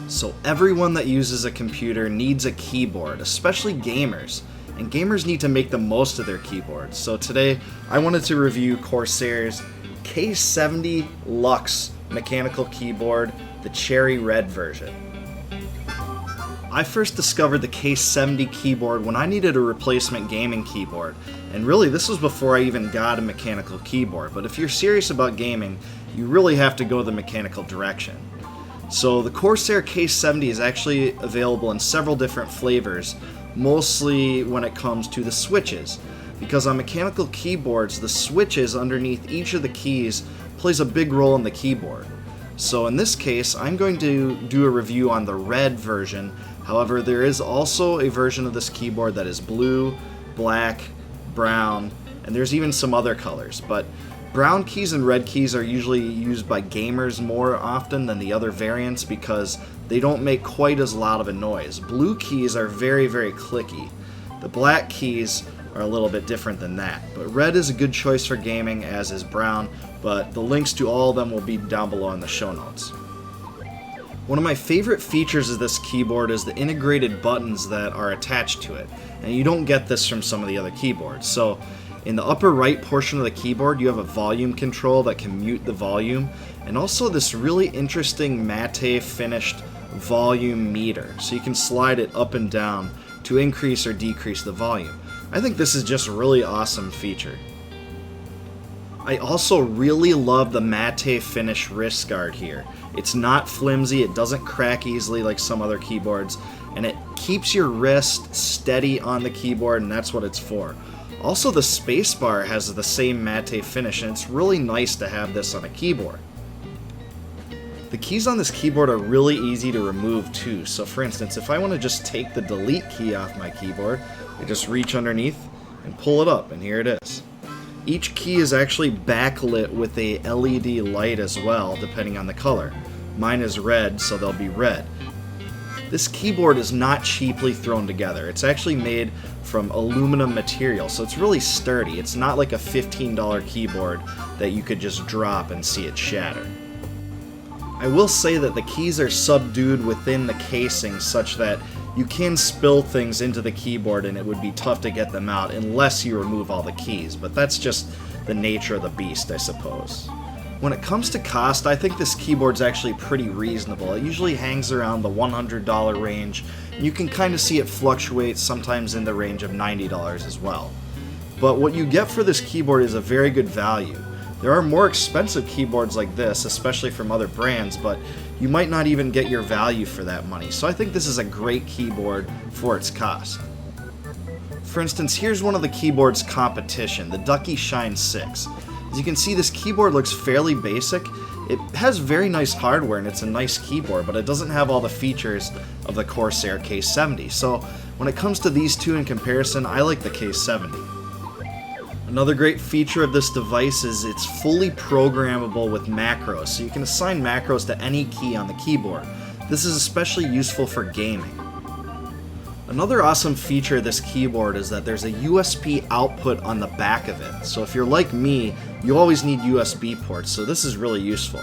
So everyone that uses a computer needs a keyboard, especially gamers. And gamers need to make the most of their keyboards. So today I wanted to review Corsair's K70 LUX mechanical keyboard, the cherry red version. I first discovered the K70 keyboard when I needed a replacement gaming keyboard. And really, this was before I even got a mechanical keyboard. But if you're serious about gaming, you really have to go the mechanical direction. So the Corsair K70 is actually available in several different flavors, mostly when it comes to the switches. Because on mechanical keyboards, the switches underneath each of the keys plays a big role in the keyboard. So in this case, I'm going to do a review on the red version. However, there is also a version of this keyboard that is blue, black, brown, and there's even some other colors. But brown keys and red keys are usually used by gamers more often than the other variants because they don't make quite as loud of a noise. Blue keys are very, very clicky. The black keys are a little bit different than that. But red is a good choice for gaming, as is brown, but the links to all of them will be down below in the show notes. One of my favorite features of this keyboard is the integrated buttons that are attached to it, and you don't get this from some of the other keyboards. So in the upper right portion of the keyboard, you have a volume control that can mute the volume, and also this really interesting matte finished volume meter, so you can slide it up and down to increase or decrease the volume. I think this is just a really awesome feature. I also really love the matte finish wrist guard here. It's not flimsy, it doesn't crack easily like some other keyboards, and it keeps your wrist steady on the keyboard, and that's what it's for. Also, the spacebar has the same matte finish, and it's really nice to have this on a keyboard. The keys on this keyboard are really easy to remove too. So for instance, if I want to just take the delete key off my keyboard, I just reach underneath and pull it up, and here it is. Each key is actually backlit with a LED light as well, depending on the color. Mine is red, so they'll be red. This keyboard is not cheaply thrown together. It's actually made from aluminum material, so it's really sturdy. It's not like a $15 keyboard that you could just drop and see it shatter. I will say that the keys are subdued within the casing such that you can spill things into the keyboard and it would be tough to get them out unless you remove all the keys, but that's just the nature of the beast, I suppose. When it comes to cost, I think this keyboard's actually pretty reasonable. It usually hangs around the $100 range. You can kind of see it fluctuate, sometimes in the range of $90 as well. But what you get for this keyboard is a very good value. There are more expensive keyboards like this, especially from other brands, but you might not even get your value for that money. So I think this is a great keyboard for its cost. For instance, here's one of the keyboard's competition, the Ducky Shine 6. As you can see, this keyboard looks fairly basic. It has very nice hardware and it's a nice keyboard, but it doesn't have all the features of the Corsair K70. So when it comes to these two in comparison, I like the K70. Another great feature of this device is it's fully programmable with macros, so you can assign macros to any key on the keyboard. This is especially useful for gaming. Another awesome feature of this keyboard is that there's a USB output on the back of it. So if you're like me, you always need USB ports, so this is really useful.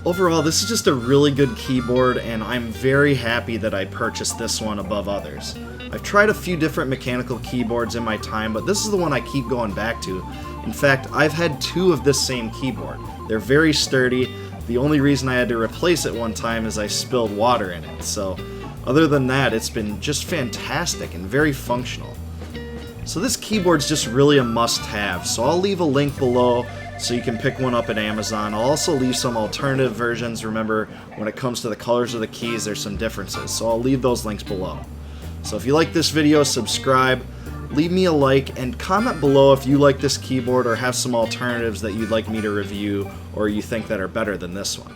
Overall, this is just a really good keyboard, and I'm very happy that I purchased this one above others. I've tried a few different mechanical keyboards in my time, but this is the one I keep going back to. In fact, I've had two of this same keyboard. They're very sturdy. The only reason I had to replace it one time is I spilled water in it. So other than that, it's been just fantastic and very functional. So this keyboard's just really a must-have, so I'll leave a link below so you can pick one up at Amazon. I'll also leave some alternative versions. Remember, when it comes to the colors of the keys, there's some differences, so I'll leave those links below. So if you like this video, subscribe, leave me a like, and comment below if you like this keyboard or have some alternatives that you'd like me to review or you think that are better than this one.